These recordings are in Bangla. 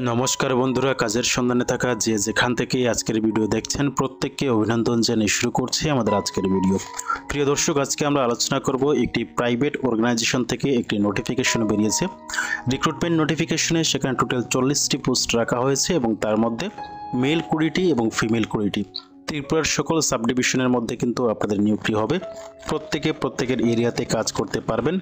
নমস্কার বন্ধুরা, কাজের সন্ধানে থাকা যে যেখান থেকে আজকের ভিডিও দেখছেন প্রত্যেককে অভিনন্দন জানিয়ে শুরু করছি আমাদের আজকের ভিডিও। প্রিয় দর্শক, আজকে আমরা আলোচনা করব একটি প্রাইভেট অর্গানাইজেশন থেকে একটি নোটিফিকেশন বেরিয়েছে রিক্রুটমেন্ট নোটিফিকেশনে। সেখানে টোটাল 40টি পোস্ট রাখা হয়েছে এবং তার মধ্যে মেল 20টি এবং ফিমেল 20টি। ত্রিপুরার সকল সাব ডিভিশনের মধ্যে কিন্তু আপনাদের নিয়োগটি হবে। প্রত্যেকের এরিয়াতে কাজ করতে পারবেন।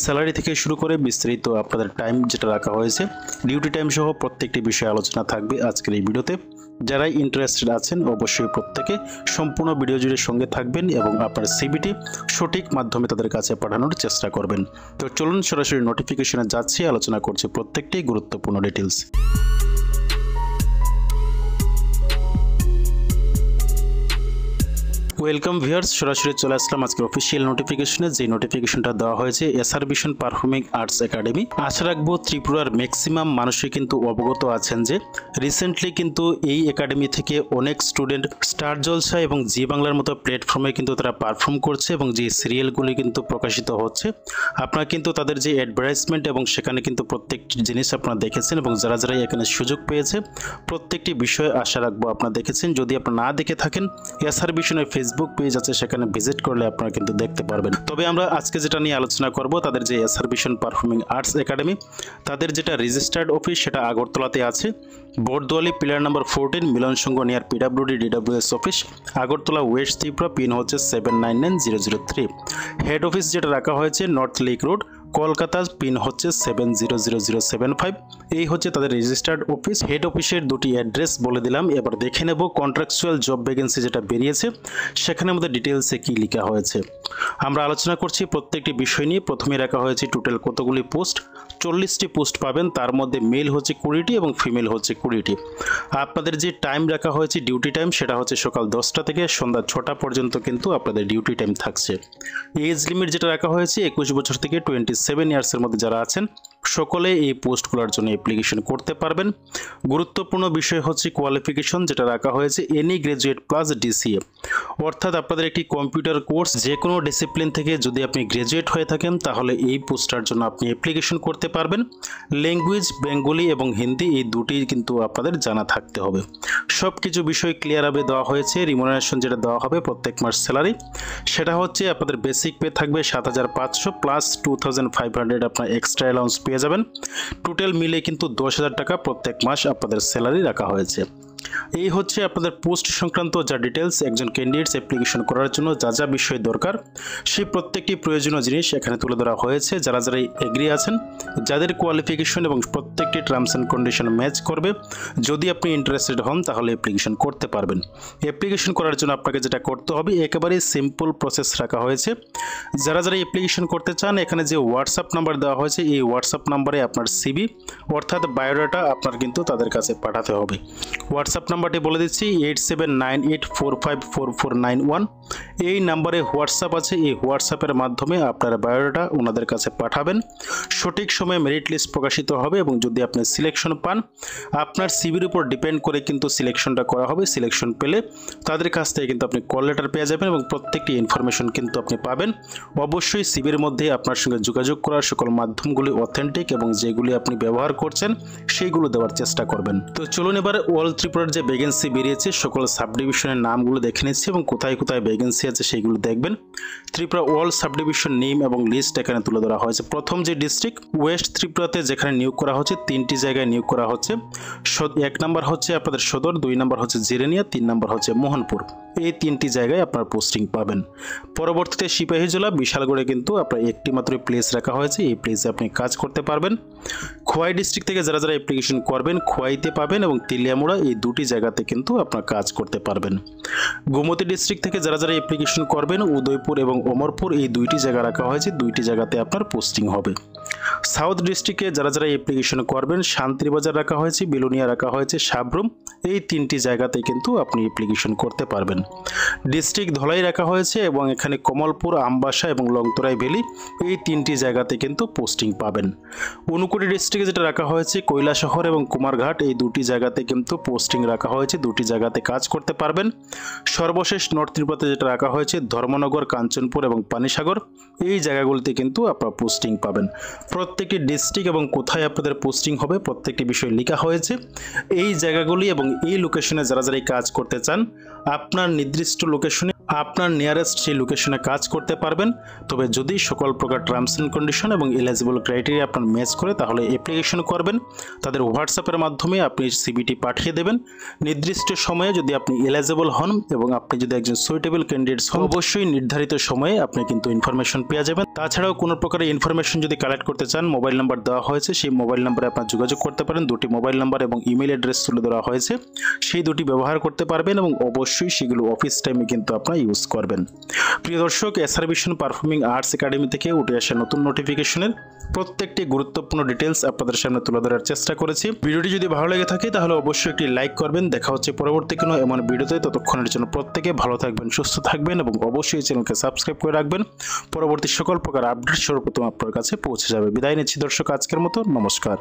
স্যালারি থেকে শুরু করে বিস্তারিত আপনাদের টাইম যেটা রাখা হয়েছে, ডিউটি টাইম সহ প্রত্যেকটি বিষয়ে আলোচনা থাকবে আজকের এই ভিডিওতে। যারাই ইন্টারেস্টেড আছেন অবশ্যই প্রত্যেকে সম্পূর্ণ ভিডিও জুড়ে সঙ্গে থাকবেন এবং আপনার সিভিটি সঠিক মাধ্যমে তাদের কাছে পাঠানোর চেষ্টা করবেন। তো চলুন সরাসরি নোটিফিকেশনে যাচ্ছি, আলোচনা করছি প্রত্যেকটি গুরুত্বপূর্ণ ডিটেলস। ওয়েলকাম ভিউয়ার্স, সরাসরি চলে আসলাম আজকের অফিসিয়াল নোটিফিকেশনে। যে নোটিফিকেশনটা দেওয়া হয়েছে SR vision performing arts academy. আশা রাখবো ত্রিপুরার ম্যাক্সিমাম মানুষই কিন্তু অবগত আছেন যে রিসেন্টলি কিন্তু এই একাডেমি থেকে অনেক স্টুডেন্ট স্টার জলসা এবং জি বাংলার মতো প্ল্যাটফর্মে কিন্তু তারা পারফর্ম করছে এবং যে সিরিয়ালগুলি কিন্তু প্রকাশিত হচ্ছে, আপনারা কিন্তু তাদের যে অ্যাডভার্টাইজমেন্ট এবং সেখানে কিন্তু প্রত্যেকটি জিনিস আপনারা দেখেছেন এবং যারা যারা এখানে সুযোগ পেয়েছে প্রত্যেকটি বিষয়ে আশা রাখবো আপনারা দেখেছেন। যদি আপনারা না দেখে থাকেন, এসআর ভিশনের ফেসবুক পেজ আছে, সেখানে ভিজিট করলে আপনারা কিন্তু দেখতে পারবেন। তবে আমরা আজকে যেটা নিয়ে আলোচনা করব, তাদের যে SR vision performing arts academy, তাদের যেটা রেজিস্টার্ড অফিস সেটা আগরতলাতে আছে। Bardowali pillar number 14, Milan Sangha near PWD DWS office, Agartala west Tripura. Pin হচ্ছে 799003। হেড অফিস যেটা রাখা হয়েছে north lake road, Kolkata. Pin হচ্ছে 700075। এই হচ্ছে তাদের রেজিস্টার্ড অফিস। হেড অফিসের দুটি অ্যাড্রেস বলে দিলাম। এবার দেখে নেব কন্ট্রাকচুয়াল জব ভ্যাকেন্সি যেটা বেরিয়েছে সেখানে আমাদের ডিটেলসে কি লেখা হয়েছে। আমরা আলোচনা করছি প্রত্যেকটি বিষয় নিয়ে। প্রথমে রাখা হয়েছে টোটাল কতগুলি পোস্ট, 40টি পোস্ট পাবেন। তার মধ্যে মেল হচ্ছে 20টি এবং ফিমেল হচ্ছে 20টি। আপনাদের যে টাইম রাখা হয়েছে ডিউটি টাইম, সেটা হচ্ছে সকাল 10টা থেকে সন্ধ্যা 6টা পর্যন্ত কিন্তু আপনাদের ডিউটি টাইম থাকছে। এজ লিমিট যেটা রাখা হয়েছে 21 বছর থেকে 27 ইয়ার্সের মধ্যে যারা আছেন সকলে এই পোস্টগুলোর জন্য অ্যাপ্লিকেশন করতে পারবেন। গুরুত্বপূর্ণ বিষয় হচ্ছে কোয়ালিফিকেশন যেটা রাখা হয়েছে এনি গ্র্যাজুয়েট প্লাস ডিসিএ, অর্থাৎ আপনাদের একটি কম্পিউটার কোর্স যে কোনো ডিসিপ্লিন থেকে যদি আপনি গ্র্যাজুয়েট হয়ে থাকেন তাহলে এই পোস্টটার জন্য আপনি অ্যাপ্লিকেশন করতে পারবেন। ল্যাঙ্গুয়েজ বেঙ্গলি এবং হিন্দি, এই দুটি কিন্তু আপনাদের জানা থাকতে হবে। সব কিছু বিষয় ক্লিয়ারভাবে দেওয়া হয়েছে। রিমুনারেশন যেটা দেওয়া হবে প্রত্যেক মাস স্যালারি, সেটা হচ্ছে আপনাদের বেসিক পে থাকবে 7500 প্লাস 2500 আপনার এক্সট্রা অ্যালাউন্স পেয়ে যাবেন। টোটাল মিলে কিন্তু 10,000 টাকা প্রত্যেক মাস আপনাদের স্যালারি রাখা হয়েছে। এই হচ্ছে আপনাদের পোস্ট সংক্রান্ত যা ডিটেলস। একজন ক্যান্ডিডেটস অ্যাপ্লিকেশন করার জন্য যা যা বিষয় দরকার সেই প্রত্যেকটি প্রয়োজনীয় জিনিস এখানে তুলে ধরা হয়েছে। যারা যারা এগ্রি আছেন, যাদের কোয়ালিফিকেশন এবং প্রত্যেকটি টার্মস অ্যান্ড কন্ডিশন ম্যাচ করবে, যদি আপনি ইন্টারেস্টেড হন তাহলে অ্যাপ্লিকেশন করতে পারবেন। অ্যাপ্লিকেশন করার জন্য আপনাকে যেটা করতে হবে একেবারে সিম্পল প্রসেস রাখা হয়েছে। যারা যারা অ্যাপ্লিকেশন করতে চান, এখানে যে হোয়াটসঅ্যাপ নাম্বার দেওয়া হয়েছে এই হোয়াটসঅ্যাপ নাম্বারে আপনার সিভি অর্থাৎ বায়োডাটা আপনার কিন্তু তাদের কাছে পাঠাতে হবে। হোয়াটসঅ্যাপ নাম্বারটি বলে দিচ্ছি 8798454491। এই নাম্বারে হোয়াটসঅ্যাপ আছে। এই হোয়াটসঅ্যাপের মাধ্যমে আপনার বায়োডাটা ওনাদের কাছে পাঠাবেন। সঠিক সময়ে মেরিট লিস্ট প্রকাশিত হবে এবং যদি আপনি সিলেকশন পান, আপনার সিভির উপর ডিপেন্ড করে কিন্তু সিলেকশনটা করা হবে। সিলেকশন পেলে তাদের কাছ থেকে কিন্তু আপনি কল লেটার পেয়ে যাবেন এবং প্রত্যেকটি ইনফরমেশন কিন্তু আপনি পাবেন। অবশ্যই সিভির মধ্যে আপনার সঙ্গে যোগাযোগ করার সকল মাধ্যমগুলি অথেন্টিক এবং যেগুলি আপনি ব্যবহার করছেন সেইগুলো দেওয়ার চেষ্টা করবেন। তো চলুন এবার অল ত্রিপুরার যে ভ্যাকেন্সি বেরিয়েছে সকল সাব ডিভিশনের নামগুলো দেখে নিচ্ছি এবং কোথায় কোথায় ভ্যাকেন্সি আছে সেইগুলো দেখবেন। Tripura all sub division name এবং লিস্ট এখানে তুলে ধরা হয়েছে। প্রথম যে ডিস্ট্রিক্ট ওয়েস্ট ত্রিপুরাতে যেখানে নিয়োগ করা হচ্ছে 3টি জায়গায় নিয়োগ করা হচ্ছে। 1 নম্বর হচ্ছে আপনাদের সদর, 2 নম্বর হচ্ছে জিরেনিয়া, 3 নম্বর হচ্ছে মোহনপুর। এই 3টি জায়গায় আপনার পোস্টিং পাবেন। পরবর্তীতে সিপাহীজলা বিশালগড়ে কিন্তু আপনার একটি মাত্র প্লেস রাখা হয়েছে, এই প্লেসে আপনি কাজ করতে পারবেন। খোয়াই ডিস্ট্রিক্ট থেকে যারা যারা অ্যাপ্লিকেশন করবেন খোয়াইতে পাবেন এবং তিলিয়ামুড়া, এই দুটি জায়গাতে কিন্তু আপনার কাজ করতে পারবেন। গোমতী ডিস্ট্রিক্ট থেকে যারা যারা অ্যাপ্লিকেশন করবেন উদয়পুর এবং অমরপুর, এই দুইটি জায়গা রাখা হয়েছে, দুইটি জায়গাতে আপনার পোস্টিং হবে। সাউথ ডিস্ট্রিক্টে যারা যারা অ্যাপ্লিকেশন করবেন শান্তিবাজার রাখা হয়েছে, বিলোনিয়া রাখা হয়েছে, সাবরুম, এই 3টি জায়গাতে কিন্তু আপনি অ্যাপ্লিকেশন করতে পারবেন। ডিস্ট্রিক্ট ধলাই রাখা হয়েছে এবং এখানে কমলপুর, আমবাসা এবং লংতরাই ভ্যালি, এই 3টি জায়গাতে কিন্তু পোস্টিং পাবেন। ঊনকোটি ডিস্ট্রিক্টে যেটা রাখা হয়েছে কৈলাসহর এবং কুমারঘাট, এই দুটি জায়গাতে কিন্তু পোস্টিং রাখা হয়েছে, দুটি জায়গাতে কাজ করতে পারবেন। সর্বশেষ নর্থ ত্রিপুরাতে যেটা রাখা হয়েছে ধর্মনগর, কাঞ্চনপুর এবং পানিসাগর, এই জায়গাগুলিতে কিন্তু আপনারা পোস্টিং পাবেন। প্রত্যেকটি ডিস্ট্রিক্ট এবং কোথায় আপনাদের পোস্টিং হবে প্রত্যেকটি বিষয় লেখা হয়েছে। এই জায়গাগুলি এবং এই লোকেশনে যারা যারা এই কাজ করতে চান আপনার নির্দিষ্ট লোকেশনে আপনার নিয়ারেস্ট সেই লোকেশনে কাজ করতে পারবেন। তবে যদি সকল প্রকার টার্মস অ্যান্ড কন্ডিশন এবং এলিজিবল ক্রাইটেরিয়া আপনার ম্যাচ করে তাহলে অ্যাপ্লিকেশন করবেন। তাদের হোয়াটসঅ্যাপের মাধ্যমে আপনি সিভিটি পাঠিয়ে দেবেন। নির্দিষ্ট সময়ে যদি আপনি এলিজিবল হন এবং আপনি যদি একজন সুইটেবল ক্যান্ডিডেটস হন অবশ্যই নির্ধারিত সময়ে আপনি কিন্তু ইনফরমেশন পেয়ে যাবেন। তাছাড়াও কোনো প্রকারের ইনফরমেশন যদি কালেক্ট করতে চান মোবাইল নাম্বার দেওয়া হয়েছে, সেই মোবাইল নাম্বারে আপনার যোগাযোগ করতে পারেন। দুটি মোবাইল নাম্বার এবং ইমেল অ্যাড্রেস তুলে দেওয়া হয়েছে, সেই দুটি ব্যবহার করতে পারবেন এবং অবশ্যই সেগুলো অফিস টাইমে কিন্তু আপনারা ইউজ করবেন। প্রিয় দর্শক, SR vision performing arts academy থেকে উঠে আসা নতুন নোটিফিকেশনের প্রত্যেকটি গুরুত্বপূর্ণ ডিটেলস আপনাদের সামনে তুলে ধরার চেষ্টা করেছি। ভিডিওটি যদি ভালো লেগে থাকে তাহলে অবশ্যই একটি লাইক করবেন। দেখা হচ্ছে পরবর্তী কোনো এমন ভিডিওতে। ততক্ষণের জন্য প্রত্যেকে ভালো থাকবেন, সুস্থ থাকবেন এবং অবশ্যই চ্যানেলকে সাবস্ক্রাইব করে রাখবেন। পরবর্তী সকল প্রকার আপডেট সর্বপ্রথম আপনার কাছে পৌঁছে যাবে। বিদায় নিচ্ছি দর্শক আজকের মতো, নমস্কার।